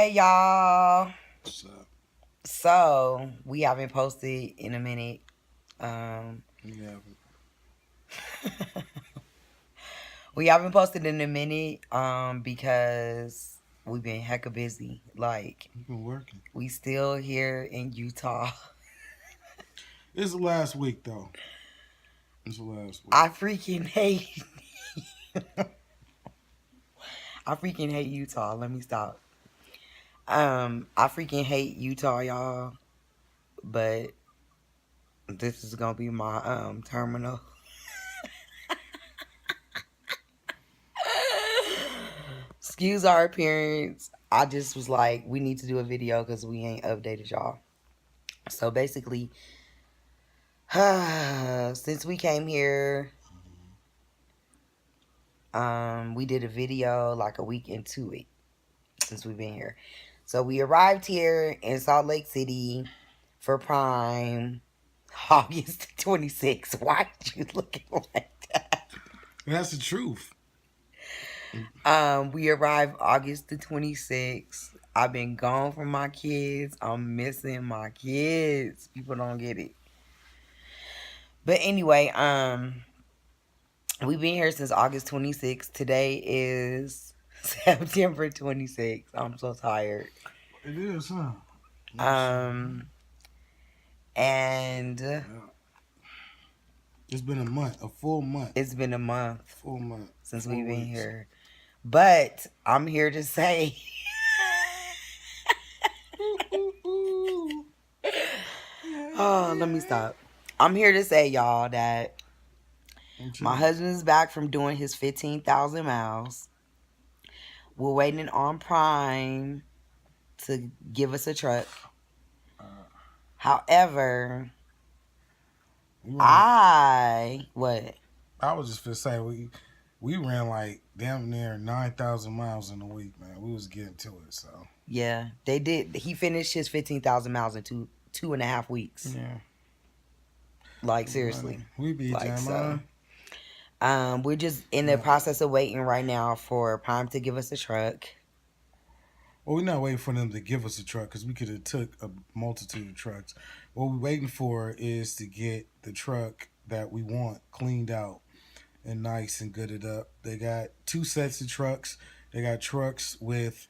Hey y'all. What's up? So we haven't posted in a minute. We haven't. We haven't posted in a minute because we've been hecka busy. Like We've been working. we still here in Utah. It's the last week though. It's the last week. I freaking hate I freaking hate Utah. Let me stop. I freaking hate Utah, y'all. But this is gonna be my terminal. Excuse our appearance. I just was like, we need to do a video because we ain't updated y'all. So basically, since we came here, we did a video like a week into it since we've been here. So we arrived here in Salt Lake City for Prime August 26th. Why did you looking like that? That's the truth. We arrived August the 26th. I've been gone from my kids. I'm missing my kids. People don't get it. But anyway, we've been here since August 26th. Today is September 26th. I'm so tired. It is, huh? And Yeah. It's been a month, a full month. it's been a month. Full month. Since 4 we've been weeks. here. But I'm here to say oh, let me stop. I'm here to say, y'all, that my husband's back from doing his 15,000 miles. We're waiting on Prime to give us a truck. However, I was just gonna say we ran like damn near 9,000 miles in a week, man. We was getting to it, so yeah, they did. He finished his 15,000 miles in 2.5 weeks. yeah. Like seriously, We beat like them. so. We're just in the process of waiting right now for Prime to give us a truck. Well, we're not waiting for them to give us a truck because we could have took a multitude of trucks. What we're waiting for is to get the truck that we want cleaned out and nice and gooded up. They got 2 sets of trucks. They got trucks with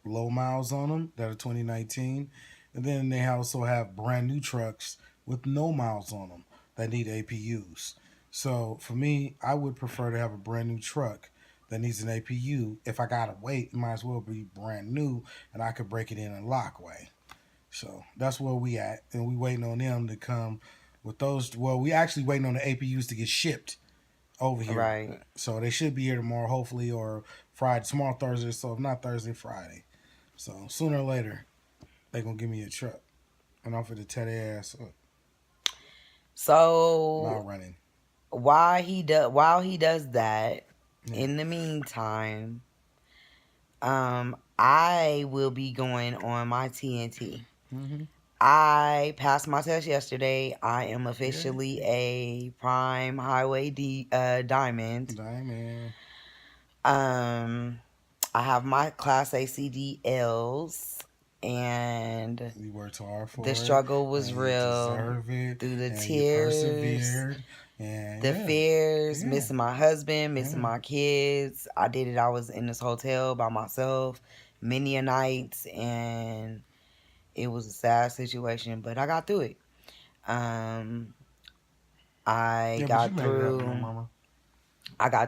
low miles on them that are 2019, and then they also have brand new trucks with no miles on them that need APUs. So for me, I would prefer to have a brand new truck that needs an APU. If I gotta wait, it might as well be brand new, and I could break it in lockway. So that's where we at, and we waiting on them to come with those. Well, we actually waiting on the APUs to get shipped over here. Right. So they should be here tomorrow, hopefully, or Friday, tomorrow, Thursday. So if not Thursday, Friday. So sooner or later, they gonna give me a truck, and I'm finna tear their ass up. So Not running. while he does that, in the meantime, I will be going on my TNT. Mm-hmm. I passed my test yesterday. I am officially a Prime Highway Diamond. I have my Class A CDLs, and you worked hard for the it. struggle was And real. You deserve it. Through the And tears, you persevered. And the fears, missing my husband, missing my kids. I did it. I was in this hotel by myself many a nights, and it was a sad situation, but I got through it. I got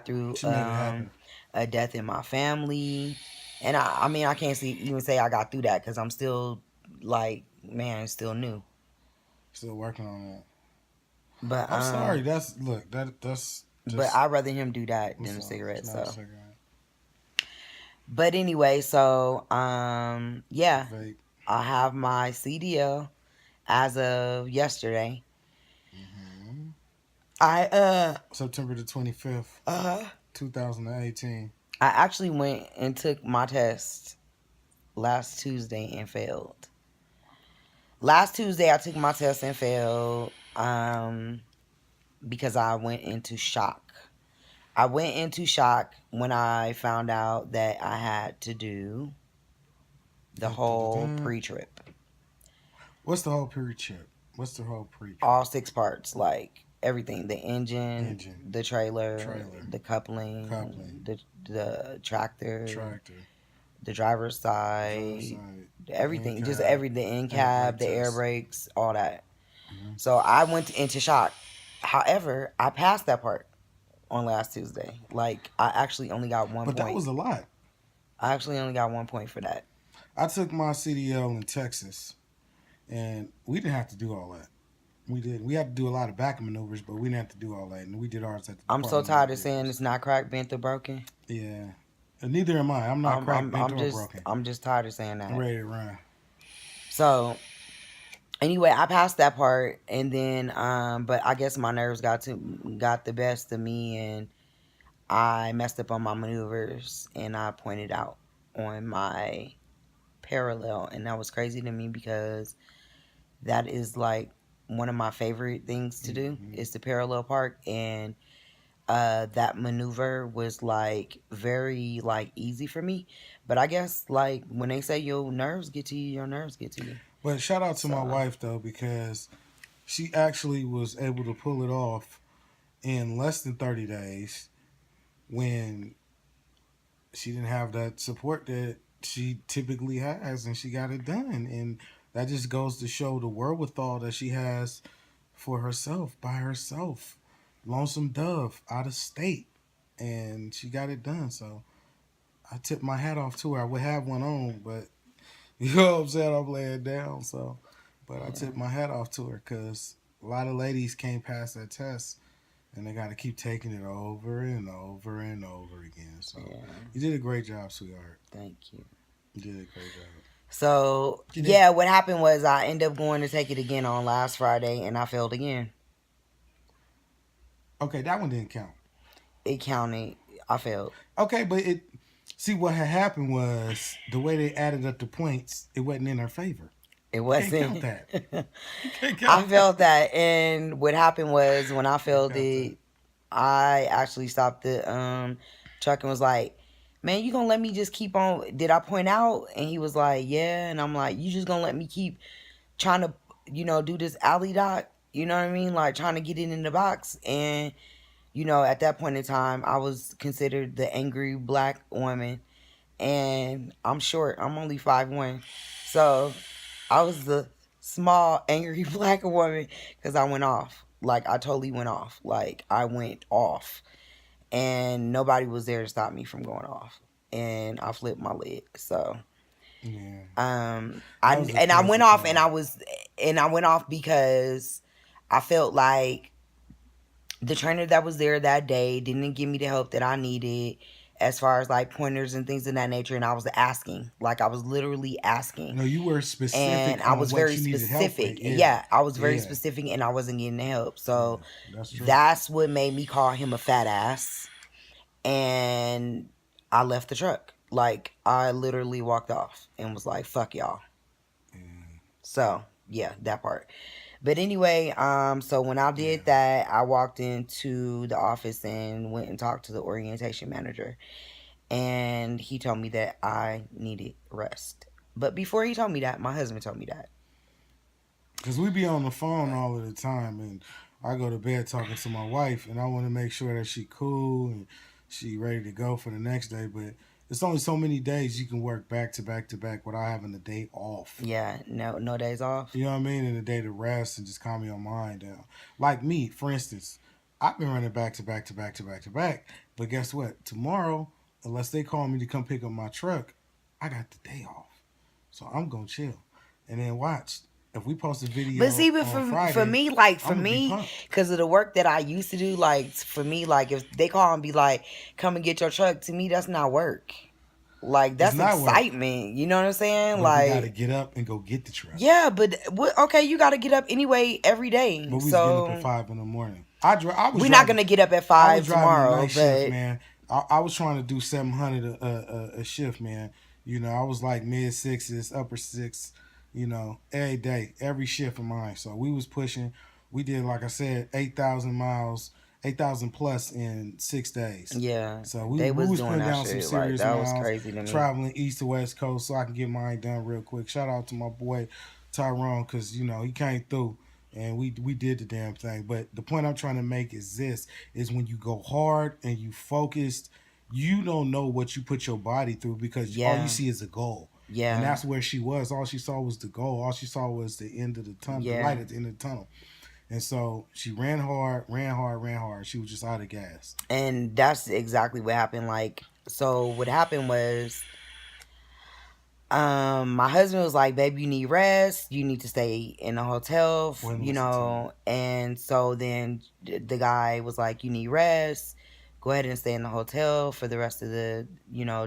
through a death in my family, and I mean I can't even say I got through that because I'm still like, man, it's still new. Still working on that. But I'm sorry. That's just, but I'd rather him do that than a cigarette. It's So. not a cigarette. But anyway, so yeah, Vape. I have my CDL as of yesterday. Mm-hmm. September the 25th, 2018. I actually went and took my test last Tuesday and failed. Last Tuesday I took my test and failed because I went into shock. I went into shock when I found out that I had to do The Dun, dun, dun, whole dun. pre-trip, What's the whole pre-trip? What's the whole pre-trip? all 6 parts, like everything: the engine, Engine, the trailer, trailer, the coupling, coupling, the tractor, tractor, the driver's driver's side, side, the end everything, just cap, the in air brake cab, the air test. brakes, all that. Hmm. So I went into shock. However, I passed that part on last Tuesday. Like I actually only got one But that point. was a lot. I actually only got 1 point for that. I took my CDL in Texas, and we didn't have to do all that. We did. We had to do a lot of back maneuvers, but we didn't have to do all that, and we did ours at the I'm so Department of Motor tired of saying Vehicles. it's not cracked, bent, or broken. Yeah, and neither am I. I'm not cracked, bent, or broken. I'm just tired of saying I'm that. ready to run. So anyway, I passed that part, and then but I guess my nerves got the best of me, and I messed up on my maneuvers, and I pointed out on my parallel, and that was crazy to me because that is like one of my favorite things to do Hmm. is to parallel park, and that maneuver was like very like easy for me. But I guess like when they say your nerves get to you, your nerves get to you. But shout out to my So wife though, because she actually was able to pull it off in less than 30 days when she didn't have that support that she typically has, and she got it done. And that just goes to show the wherewithal that she has for herself, by herself. Lonesome Dove, out of state. And she got it done. So I tip my hat off to her. I would have one on, but you know what I'm saying? I'm laying down. So, but I yeah, tip my hat off to her because a lot of ladies can't pass that test, and they got to keep taking it over and over and over again. So yeah. you did a great job, sweetheart. Thank you. You did a great job. So You did. yeah, what happened was I ended up going to take it again on last Friday, and I failed again. Okay, that one didn't count. It counted. I failed. Okay, but it. See what had happened was the way they added up the points. It wasn't in her favor. It You can't count wasn't. that. You can't I count felt that. that, and what happened was when I Can't failed count that. it, I actually stopped the truck and was like, "Man, you gonna let me just keep on?" Did I point out? And he was like, "Yeah," and I'm like, "You just gonna let me keep trying to, do this alley dot?" You know what I mean? Like trying to get it in the box. And at that point in time, I was considered the angry black woman, and I'm short. I'm only 5'1", so I was the small angry black woman because I went off. Like I totally went off. Like I went off, and nobody was there to stop me from going off. And I flipped my lid. So Yeah, I that was a and I crazy went off, car. and I went off because I felt like the trainer that was there that day didn't give me the help that I needed as far as like pointers and things of that nature, and I was asking, like I was literally asking, No, you were and specific I on was what very you needed help with. specific. Yeah, Yeah, I was very yeah, specific, and I wasn't getting the help. yeah. So That's true. that's what made me call him a fat ass, and I left the truck. Like I literally walked off and was like, "Fuck y'all." Yeah, So yeah, that part. But anyway, so when I yeah. did that, I walked into the office and went and talked to the orientation manager, and he told me that I needed rest. But before he told me that, my husband told me that. Because we be on the phone all of the time, and I go to bed talking to my wife, and I want to make sure that she cool and she ready to go for the next day. But it's only so many days you can work back to back to back without having a day off. Yeah, no days off. You know what I mean? And a day to rest and just calm your mind down. Like me, for instance, I've been running back to back to back to back to back. But guess what? Tomorrow, unless they call me to come pick up my truck, I got the day off. So I'm gonna chill. And then watch. If we post a But see, video but on for Friday, me, like for I'm gonna be me, pumped. because of the work that I used to do, like for me, like if they call and be like, "Come and get your truck," to me, that's not work. Like It's that's not work, excitement. You know what I'm saying? but we gotta Like get up and go get the truck. yeah, but what? Okay, you got to get up anyway every day. But we was getting up at So 5 in the morning. I was we're not driving. gonna get up at I was 5 driving a tomorrow, night shift, but man. I was trying to do 700 a shift, man. You know, I was like mid sixes, upper six. You know, every day, every shift of mine. So we was pushing. We did, like I said, 8,000 miles 8,000 plus in 6 days. Yeah, So they we was was doing putting that down some shit. Like serious that was miles, crazy to me. traveling east to west coast, so I can get mine done real quick. Shout out to my boy Tyrone, because he came through and we did the damn thing. But the point I'm trying to make is this: is when you go hard and you focused, you don't know what you put your body through because all you Yeah, see is a goal. And yeah, that's where she was. All she saw was the goal. All she saw was the end of the tunnel, the yeah. light at the end of the tunnel. And so she ran hard, ran hard, ran hard. She was just out of gas. And that's exactly what happened. Like, so what happened was, my husband was like, "Baby, you need rest. You need to stay in a hotel, When was the time? And so then the guy was like, "You need rest. Go ahead and stay in the hotel for the rest of the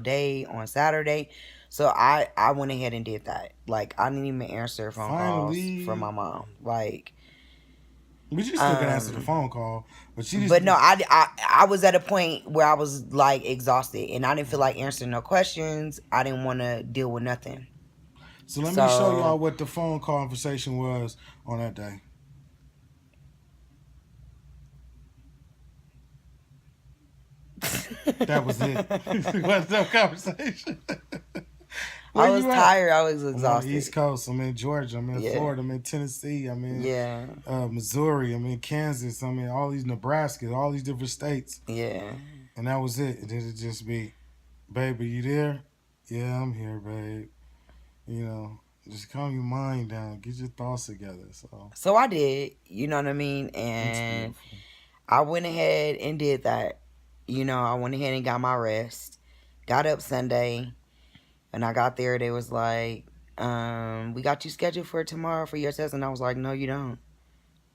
day on Saturday." So I went ahead and did that. Like, I didn't even answer phone calls from my Finally, mom. Like, but you still could answer the um, phone call. But she just but no, I was at a point where I was like exhausted, and I didn't feel like answering no questions. I didn't want to deal with nothing. so let me show So y'all what the phone conversation was on that day. That was it. It was no conversation. Where I was you at? tired. I was I'm on the East exhausted. Coast. I'm in Georgia. I'm in Yeah, Florida. I'm in Tennessee. I'm in yeah, Missouri. I'm in Kansas. I'm in all these Nebraska, all these different states. yeah. And that was it. And then it just be, baby, you there? Yeah, I'm here, babe. You know, just calm your mind down. Get your thoughts together. So So I did. You know what I mean? it's And beautiful. I went ahead and did that. I went ahead and got my rest. Got up Sunday, and I got there. They was like, "We got you scheduled for tomorrow for your test," and I was like, "No, you don't."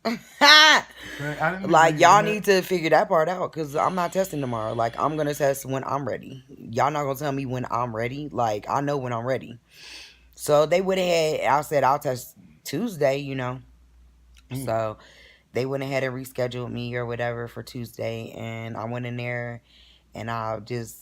Okay, I didn't Like, agree. y'all And need that, to figure that part out, because I'm not testing tomorrow. Like, I'm gonna test when I'm ready. Y'all not gonna tell me when I'm ready. Like, I know when I'm ready. So they went ahead. I said I'll test Tuesday. mm, So they went ahead and rescheduled me or whatever for Tuesday, and I went in there and I just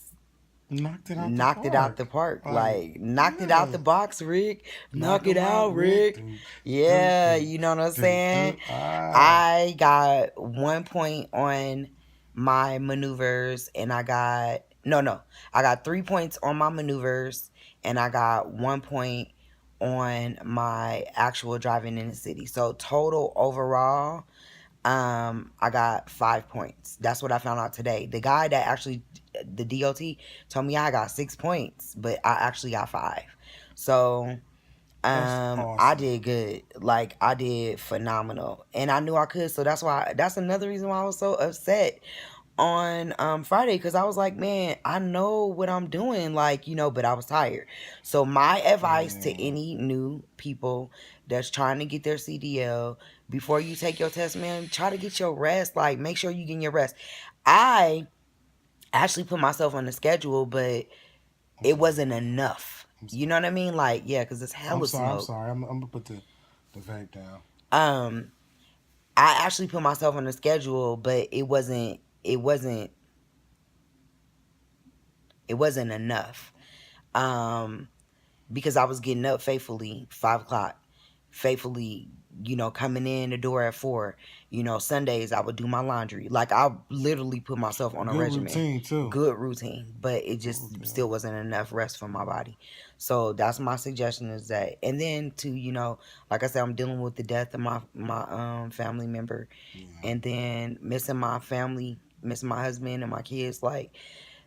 knocked it out the knocked it out the park. park. Like, Like, knocked it out yeah. the box, Rick. Knock Knock it 'em out, out, Rick. Rick. Do, do, Yeah, do, you know what I'm do, saying? do. Ah. I got 1 point on my maneuvers, and I got no. I got 3 points on my maneuvers, and I got 1 point on my actual driving in the city. So total overall, I got 5 points. That's what I found out today. The guy that actually, the DOT, told me I got 6 points, but I actually got five. So That's I awesome. did good. Like, I did phenomenal, and I knew I could. So that's another reason why I was so upset on Friday, because I was like, man, I know what I'm doing, like, but I was tired. So my advice to Yeah. any new people that's trying to get their CDL, before you take your test, man, try to get your rest. Like, make sure you get your rest. I actually put myself on the schedule, but I'm it sorry. wasn't enough. I'm You sorry. know what I mean? Like, yeah, because it's I'm hella sorry. I'm smoke. sorry. I'm gonna put the vape down. Um, I actually put myself on the schedule, but it wasn't enough. Um, because I was getting up faithfully 5 o'clock, faithfully, coming in the door at 4. Sundays I would do my laundry. Like, I literally put myself on a Good regimen, routine too. good routine, but it Good just routine. still wasn't enough rest for my body. So that's my suggestion, is that, and then to, like I said, I'm dealing with the death of my family member, Yeah. and then missing my family, missing my husband and my kids. Like,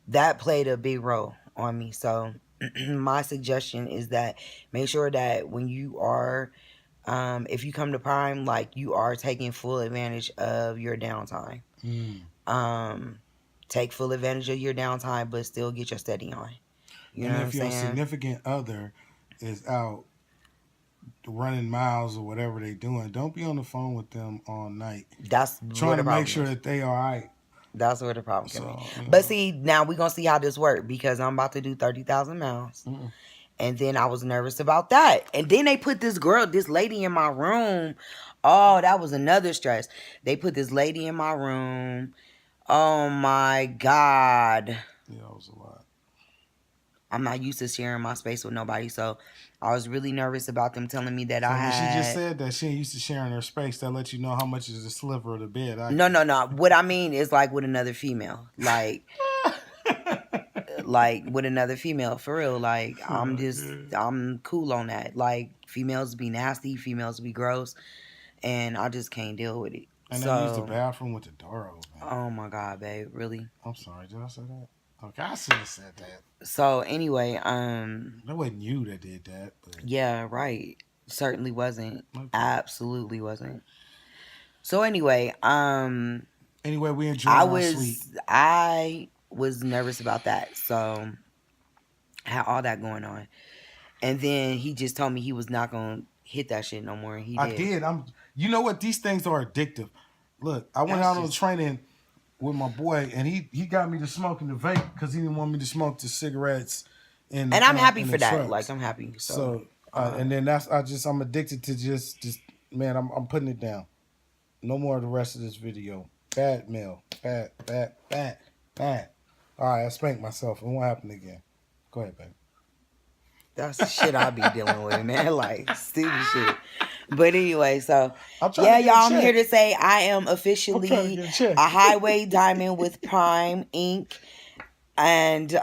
that played a big role on me. So my suggestion is that make sure that when you are, if you come to Prime, like, you are taking full advantage of your downtime. Mm. Um, take full advantage of your downtime, but still get your steady on. You know And what I'm if your saying? significant other is out running miles or whatever they doing, don't be on the phone with them all night That's where trying the to make problem sure is. that they all right. That's where the problem can be. So But see, now we're gonna see how this works, because I'm about to do 30,000 miles. mm, And then I was nervous about that. And then they put this lady in my room. Oh, that was another stress. They put this lady in my room. Oh my God. yeah, it was a lot. I'm not used to sharing my space with nobody. So I was really nervous about them telling me that I So when she just had. said that she ain't used to sharing her space, that let you know how much is a sliver of the bed I No, no, get. no. What I mean is like with another female. Like with another female for real. Like I'm cool on that. Like females be nasty, females be gross, and I just can't deal with it. And they use the So, bathroom with the door open. oh my god, babe, really? I'm sorry, did I say that? Okay, I should have said that. So anyway, That wasn't you that did that, but yeah, right. Certainly wasn't. okay. Absolutely wasn't. So anyway, Anyway, we enjoyed our sleep. I was nervous about that. So I had all that going on. And then he just told me he was not gonna hit that shit no more, and he I did. did. You know what? These things are addictive. Look, I went That's out on the just training with my boy, and he got me to smoking the vape because he didn't want me to smoke the cigarettes and I'm happy in for the that. Like trucks. I'm happy. So So and then I'm addicted to just man, I'm putting it down. No more of the rest of this video. Bad mail. Bad. All right, I spanked myself. It won't happen again. Go ahead, baby. that's the shit I be dealing with, man. Like stupid shit. But anyway, so I'm trying yeah, to y'all, get a I'm here check. to say I am I'm trying to officially get a check. a highway diamond with Prime Inc. And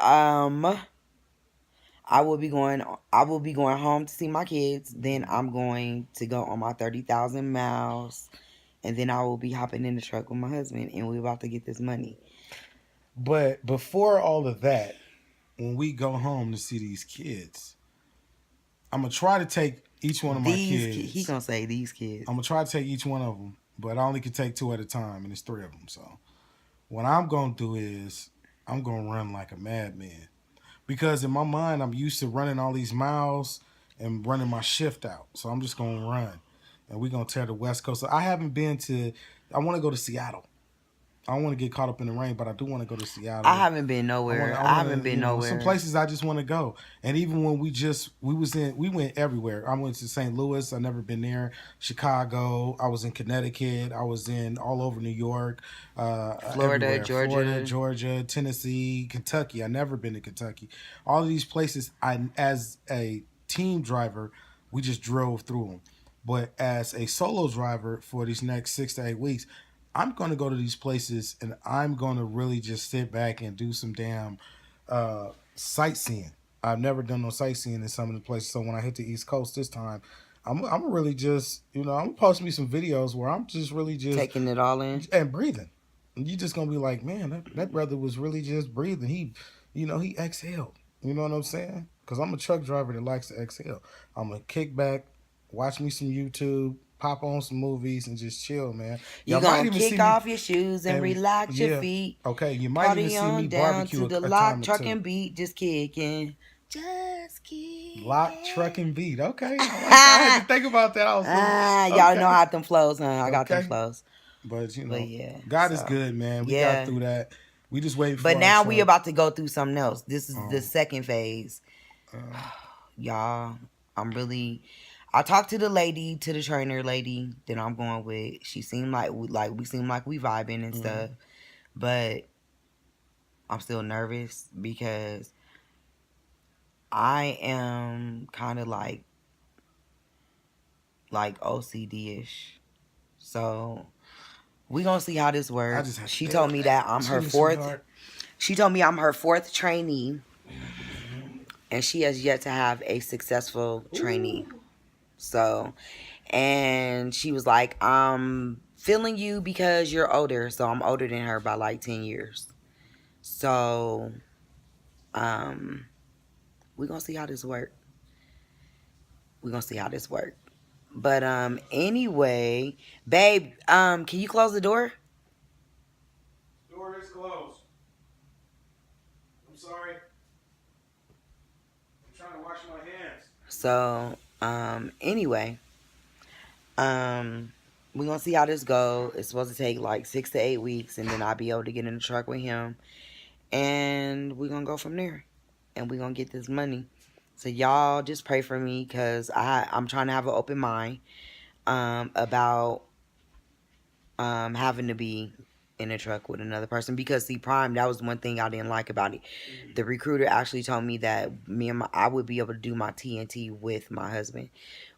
I will be going. I will be going home to see my kids. Then I'm going to go on my 30,000 miles, and then I will be hopping in the truck with my husband, and we're about to get this money. But before all of that, when we go home to see these kids, I'm gonna try to take each one of my He kids. gonna say these kids. I'm gonna try to take each one of them, but I only can take two at a time, and it's three of them. So what I'm gonna do is I'm gonna run like a madman because in my mind I'm used to running all these miles and running my shift out. So I'm just gonna run, and we're gonna tear the West Coast. So I haven't been to. I want to go to Seattle. I don't want to get caught up in the rain, but I do want to go to I Seattle. haven't been nowhere. I I want haven't to, been some nowhere. places I just want to go. And even when we went everywhere. I went to St. Louis. I never been there. Chicago. I was in Connecticut. I was in all over New York, Florida, everywhere. Florida, Georgia. Georgia, Tennessee, Kentucky. I never been to Kentucky. All of these places, as a team driver, we just drove through them. But as a solo driver for these next 6 to 8 weeks, I'm going to go to these places and I'm going to really just sit back and do some damn sightseeing. I've never done no sightseeing in some of the places. So when I hit the East Coast this time, I'm really just, I'm going to post me some videos where I'm just really just Taking it all in. and breathing. And you just going to be like, man, that brother was really just breathing. He exhaled. You know what I'm saying? Because I'm a truck driver that likes to exhale. I'm going to kick back, watch me some YouTube, pop on some movies, and just chill, man. You Y'all might gonna even see kick me, off your shoes and and relax your yeah, feet. okay, you might even Party see me on down barbecue to the a lock time or truck two. and beat, just kicking. Just Lock, truck, kicking. and beat. Okay, I like that. I had to think about that. I was like, Y'all know okay, how them flows, huh? I got them okay. flows. But But yeah, God is so good, man. We got yeah. through that. We just waiting But for our now we truck. about to go through something else. This is the Um, second phase. uh, Y'all, I talked to the trainer lady that I'm going with. She seemed like we seem like we vibing and stuff. mhm. But I'm still nervous because I am kind of like OCD ish. So we gonna see how this I works. just had to She deal told with me that. that I'm her Excuse me, fourth. sweetheart. She told me I'm her fourth trainee, and she has yet to have a successful trainee. Ooh. So, and she was like, I'm feeling you because you're older. So I'm older than her by like 10 years. So, um, we're gonna see how this works. We're gonna see how this works. But anyway, babe, can you close the door? Door is closed. I'm sorry. I'm trying to wash my hands. So, anyway, um, we're gonna see how this go. It's supposed to take like 6 to 8 weeks, and then I'll be able to get in the truck with him, and we're gonna go from there, and we're gonna get this money. So y'all just pray for me, cause I'm trying to have an open mind, about having to be in a truck with another person. Because see, Prime, that was one thing I didn't like about it. The recruiter actually told me that I would be able to do my TNT with my husband.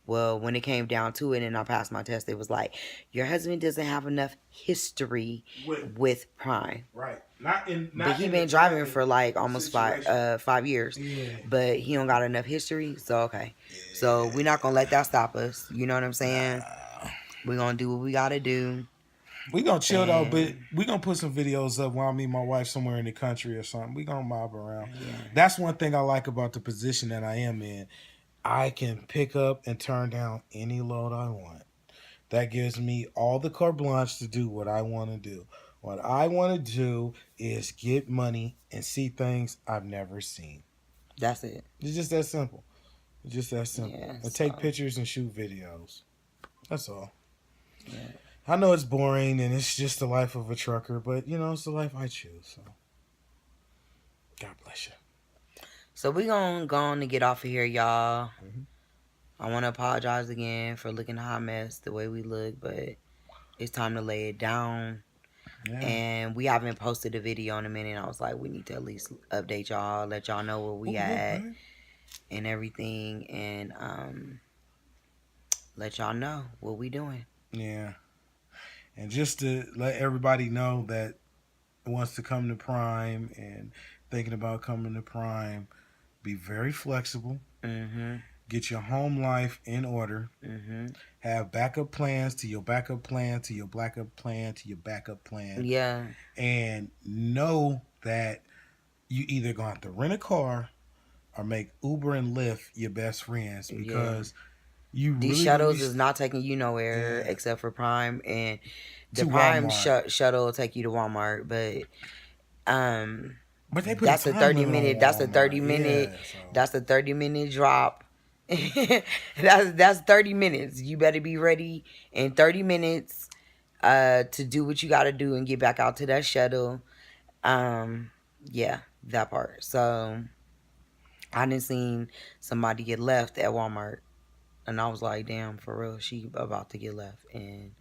Well, when it came down to it and I passed my test, it was like, your husband doesn't have enough history with Prime. Right. But he been driving for like almost 5 years. Yeah. But he don't got enough history. So okay. So we're not gonna let that stop us. You know what I'm saying? We're gonna do what we gotta do. We gonna chill though, but And we gonna put some videos up while I meet my wife somewhere in the country or something. We gonna mob around. yeah, That's one thing I like about the position that I am in. I can pick up and turn down any load I want. That gives me all the carte blanche to do what I want to do. What I want to do is get money and see things I've never seen. that's it. It's just that simple. It's just that simple. Yeah, And take so, pictures and shoot videos. That's all. yeah. I know it's boring and it's just the life of a trucker, but you know, it's the life I choose. So, God bless you. So we gonna go on to get off of here, y'all. Mhm. I want to apologize again for looking a hot mess the way we look, but it's time to lay it down. Yeah. And we haven't posted a video in a minute. I was like, we need to at least update y'all, let y'all know where we at and everything, and let y'all know what we doing. Yeah. And just to let everybody know that wants to come to Prime and thinking about coming to Prime, be very flexible. Mm-hmm. Get your home life in order. Mm-hmm. Have backup plans to your backup plan to your backup plan to your backup plan. Yeah. And know that you either going to have to rent a car or make Uber and Lyft your best friends, because you these really shuttles is not taking you nowhere except for Prime, and the Prime shuttle will take you to Walmart, but but they put that's a a time 30 limit minute on that's a Walmart. 30-minute so. that's a 30-minute drop. that's 30 minutes. You better be ready in 30 minutes to do what you got to do and get back out to that shuttle. Yeah, that part. So I didn't seen somebody get left at Walmart, and I was like, damn, for real, she about to get left. And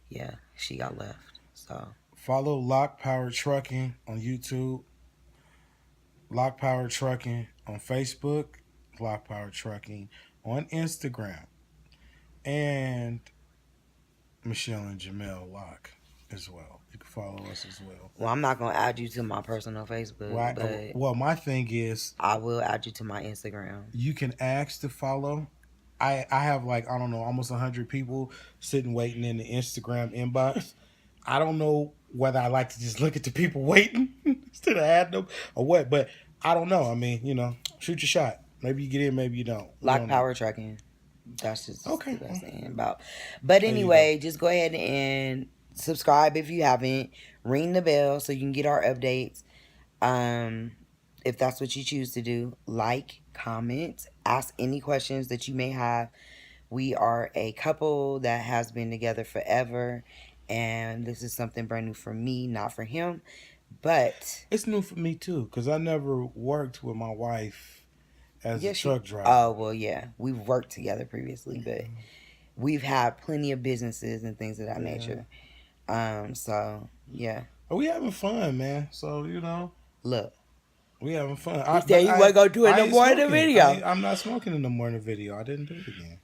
yeah, she got left. So Follow Lockepower Trucking on YouTube, Lockepower Trucking on Facebook, Lockepower Trucking on Instagram, and Michelle and Jamel Locke as well. You can follow us as well. well, I'm not gonna add you to my personal Facebook, but my thing is, I will add you to my Instagram. you can ask to follow. I have like, I don't know, almost 100 people sitting waiting in the Instagram inbox. I don't know whether I like to just look at the people waiting instead of adding them or what, but I don't know. I mean, you know, shoot your shot. Maybe you get in, maybe you don't. Lockepower Trucking. That's just Okay. the best thing about. But anyway, just go ahead and subscribe if you haven't. Ring the bell so you can get our updates. If that's what you choose to do, like, comment, ask any questions that you may have. We are a couple that has been together forever, and this is something brand new for me, not for him. But it's new for me too, because I never worked with my wife as a truck driver. Oh, well, yeah. We've worked together previously, but we've had plenty of businesses and things of that nature. So, yeah. We having fun, man. So, you know. Look. We having fun. He said he wasn't going to do it no more in the video. I'm not smoking in no more in the video. I didn't do it again.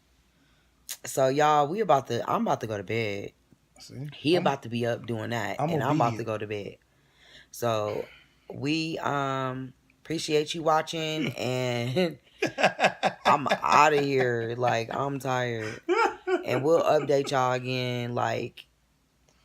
So, y'all, I'm about to go to bed. See? He about to be up doing that. And I'm about to go to bed. So, we appreciate you watching, and I'm out of here. Like, I'm tired. And we'll update y'all again, like,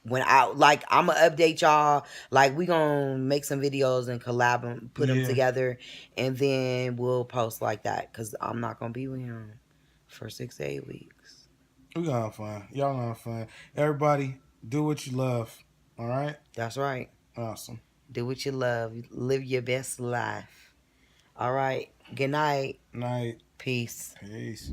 when I'm gonna update y'all, like, we gonna make some videos and collab them, put them together, and then we'll post like that, because I'm not gonna be with him for 6 to 8 weeks. We gonna have fun. Y'all gonna have fun. Everybody, do what you love. All right? That's right. Awesome. Do what you love. Live your best life. All right. Good night. Night. Peace. Peace.